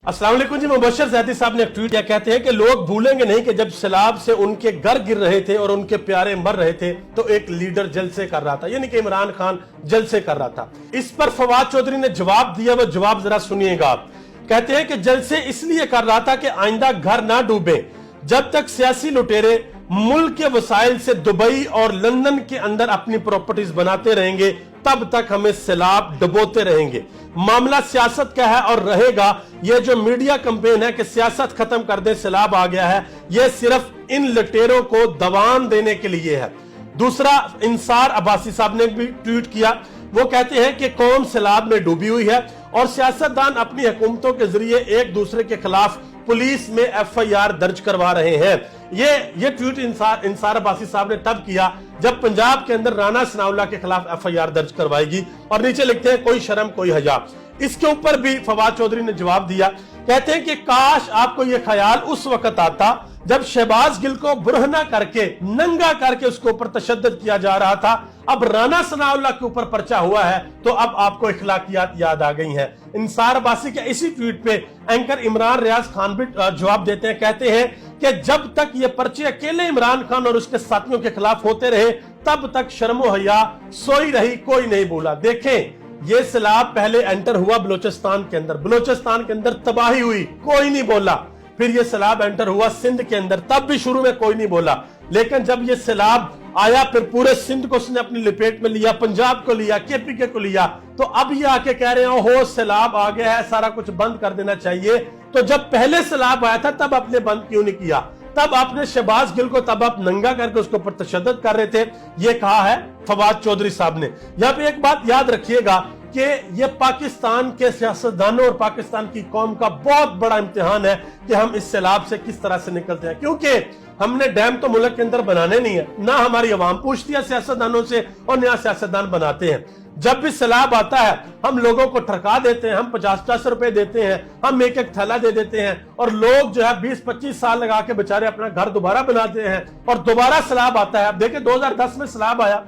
अस्सलाम वालेकुम जी। मुबशर ज़ैदी साहब ने एक ट्वीट किया, कहते हैं कि लोग भूलेंगे नहीं कि जब सैलाब से उनके घर गिर रहे थे और उनके प्यारे मर रहे थे तो एक लीडर जलसे कर रहा था, यानी कि इमरान खान जलसे कर रहा था। इस पर फवाद चौधरी ने जवाब दिया, वो जवाब जरा सुनिएगा। कहते हैं कि जलसे इसलिए कर रहा था कि आइंदा घर ना डूबे। जब तक सियासी लुटेरे मुल्क के वसाइल से दुबई और लंदन के अंदर अपनी प्रॉपर्टीज बनाते रहेंगे तब तक हमें सैलाब डुबोते रहेंगे। मामला सियासत का है और रहेगा। यह जो मीडिया कैंपेन है कि सियासत खत्म कर दे, सैलाब आ गया है, यह सिर्फ इन लुटेरों को दबान देने के लिए है। दूसरा, इंसार अब्बासी साहब ने भी ट्वीट किया। वो कहते हैं कि कौम सैलाब में डूबी हुई है और सियासतदान अपनी हुकूमतों के जरिए एक दूसरे के खिलाफ पुलिस में एफआईआर दर्ज करवा रहे हैं। ये ट्वीट इंसार अब्बासी साहब ने तब किया जब पंजाब के अंदर राना सनाउल्लाह के खिलाफ एफआईआर दर्ज करवाएगी, और नीचे लिखते हैं कोई शर्म कोई हया। इसके ऊपर भी फवाद चौधरी ने जवाब दिया। कहते हैं कि काश आपको यह ख्याल उस वक्त आता जब शहबाज गिल को बुरहना करके, नंगा करके उसके ऊपर तशद्दुद किया जा रहा था। अब राना सनाउल्लाह के ऊपर पर्चा हुआ है तो अब आपको इखलाकियात याद आ गई हैं। इंसार अब्बासी के इसी ट्वीट पे एंकर इमरान रियाज खान भी जवाब देते हैं। कहते हैं कि जब तक ये पर्चे अकेले इमरान खान और उसके साथियों के खिलाफ होते रहे तब तक शर्मो हया सोई रही, कोई नहीं बोला। देखें, ये सैलाब पहले एंटर हुआ बलोचिस्तान के अंदर, बलोचिस्तान के अंदर तबाही हुई, कोई नहीं बोला। फिर ये सैलाब एंटर हुआ सिंध के अंदर, तब भी शुरू में कोई नहीं बोला। लेकिन जब ये सैलाब आया फिर पूरे सिंध को उसने अपनी लपेट में लिया, पंजाब को लिया, केपीके को लिया, तो अब ये आके कह रहे हैं हो सैलाब आ गया है, सारा कुछ बंद कर देना चाहिए। तो जब पहले सैलाब आया था तब आपने बंद क्यों नहीं किया? तब आपने शहबाज गिल को तब आप नंगा करके उसके ऊपर तशद्दुद कर रहे थे। ये कहा है फवाद चौधरी साहब ने। यहाँ पे एक बात याद रखिएगा कि ये पाकिस्तान के सियासतदानों और पाकिस्तान की कौम का बहुत बड़ा इम्तिहान है कि हम इस सैलाब से किस तरह से निकलते हैं, क्योंकि हमने डैम तो मुल्क के अंदर बनाने नहीं है, ना हमारी अवाम पूछती है सियासतदानों से और नया सियासतदान बनाते हैं। जब भी सैलाब आता है हम लोगों को ठरका देते हैं, हम 50-50 रुपए देते हैं, हम एक एक थैला दे देते हैं और लोग जो है 20-25 साल लगा के बेचारे अपना घर दोबारा बनाते हैं और दोबारा सैलाब आता है। अब देखें 2010 में सैलाब आया,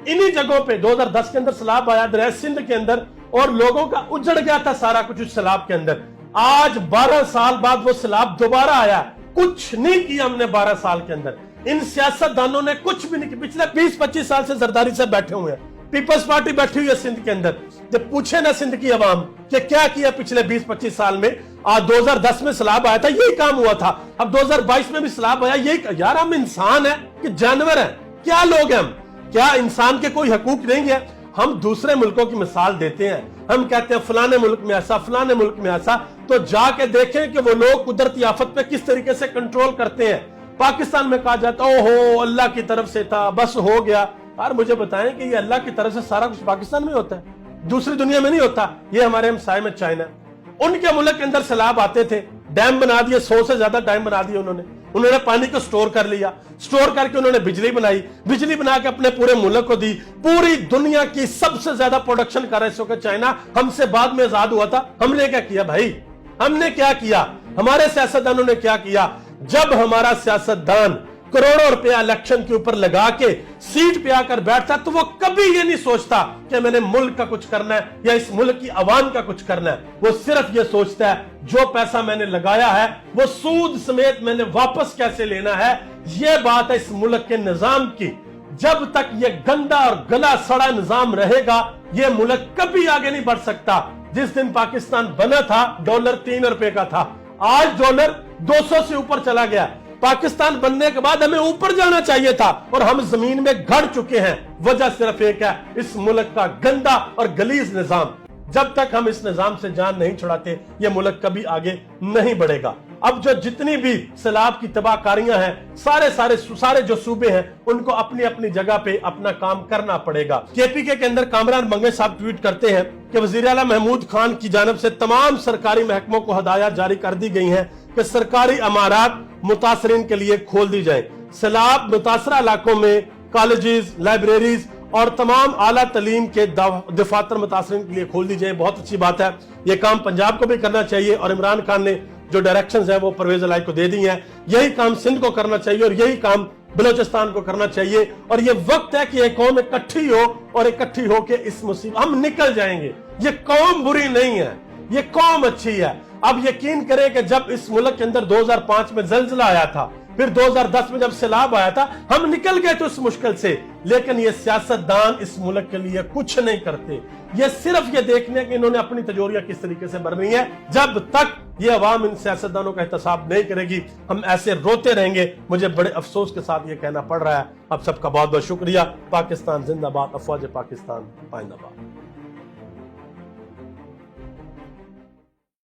इन्हीं जगहों पे 2010 के अंदर सैलाब आया दरिया सिंध के अंदर और लोगों का उजड़ गया था सारा कुछ उस सैलाब के अंदर। आज 12 साल बाद वो सैलाब दोबारा आया, कुछ नहीं किया हमने 12 साल के अंदर। इन सियासतदानों ने कुछ भी नहीं किया। पिछले 20-25 साल से जरदारी साहब बैठे हुए हैं, पीपल्स पार्टी बैठी हुई है सिंध के अंदर। जब पूछे ना सिंध की अवाम कि क्या किया पिछले 20-25 साल में, आज 2010 में सैलाब आया था, यही काम हुआ था। अब 2022 में भी सैलाब आया, यही। यार हम इंसान है कि जानवर है? क्या लोग हैं हम? क्या इंसान के कोई हकूक नहीं है? हम दूसरे मुल्कों की मिसाल देते हैं, हम कहते हैं फलाने मुल्क में ऐसा, फलाने मुल्क में ऐसा, तो जाके देखें कि वो लोग कुदरती आफत पे किस तरीके से कंट्रोल करते हैं। पाकिस्तान में कहा जाता है ओहो अल्लाह की तरफ से था, बस हो गया। यार मुझे बताएं कि ये अल्लाह की तरफ से सारा कुछ पाकिस्तान में होता है, दूसरी दुनिया में नहीं होता। ये हमारे हमसाये में चाइना, उनके मुल्क के अंदर सैलाब आते थे, डैम बना दिए, 100 से ज्यादा डैम बना दिए उन्होंने पानी को स्टोर कर लिया, स्टोर करके उन्होंने बिजली बनाई, बिजली बना के अपने पूरे मुल्क को दी। पूरी दुनिया की सबसे ज्यादा प्रोडक्शन कर रहे थे चाइना, हमसे बाद में आजाद हुआ था। हमने क्या किया भाई? हमने क्या किया? हमारे सियासतदानों ने क्या किया? जब हमारा सियासतदान करोड़ों रुपया इलेक्शन के ऊपर लगा के सीट पे आकर बैठता तो वो कभी ये नहीं सोचता कि मैंने मुल्क का कुछ करना है या इस मुल्क की आवाम का कुछ करना है। वो सिर्फ ये सोचता है जो पैसा मैंने लगाया है वो सूद समेत मैंने वापस कैसे लेना है। ये बात है इस मुल्क के निजाम की। जब तक ये गंदा और गला सड़ा निजाम रहेगा ये मुल्क कभी आगे नहीं बढ़ सकता। जिस दिन पाकिस्तान बना था डॉलर 3 रुपए का था, आज डॉलर 200 से ऊपर चला गया। पाकिस्तान बनने के बाद हमें ऊपर जाना चाहिए था और हम जमीन में गड़ चुके हैं। वजह सिर्फ एक है, इस मुल्क का गंदा और गलीज निजाम। जब तक हम इस निजाम से जान नहीं छुड़ाते ये मुल्क कभी आगे नहीं बढ़ेगा। अब जो जितनी भी सैलाब की तबाहकारियां हैं, सारे जो सूबे हैं उनको अपनी अपनी जगह पे अपना काम करना पड़ेगा। केपीके के अंदर कामरान मंगे साहब ट्वीट करते हैं कि वजीर आला महमूद खान की जानब से तमाम सरकारी महकमों को हदायत जारी कर दी गई हैं कि सरकारी अमारात मुतासरीन के लिए खोल दी जाए। सैलाब मुतासरा इलाकों में कॉलेजेस, लाइब्रेरीज और तमाम आला तलीम के दफातर मुतासरीन के लिए खोल दी जाए। बहुत अच्छी बात है, ये काम पंजाब को भी करना चाहिए और इमरान खान ने जो डायरेक्शंस है वो परवेज इलाही को दे दी हैं। यही काम सिंध को करना चाहिए और यही काम बलोचिस्तान को करना चाहिए। और ये वक्त है कि ये कौम इकट्ठी हो और इकट्ठी होकर इस मुसीबत हम निकल जाएंगे। ये कौम बुरी नहीं है, ये कौम अच्छी है। اب یقین کریں کہ جب اس ملک کے اندر 2005 میں زلزلہ آیا تھا، پھر 2010 میں جب سیلاب آیا تھا، ہم نکل گئے تو اس مشکل سے، لیکن یہ سیاستدان اس ملک کے لیے کچھ نہیں کرتے۔ یہ صرف یہ دیکھنے کہ انہوں نے اپنی تجوریاں کس طریقے سے بھرنی ہے۔ جب تک یہ عوام ان سیاستدانوں کا احتساب نہیں کرے گی، ہم ایسے روتے رہیں گے۔ مجھے بڑے افسوس کے ساتھ یہ کہنا پڑ رہا ہے۔ آپ سب کا بہت بہت شکریہ۔ پاکستان زندہ باد، افواج پاکستان پائندہ باد۔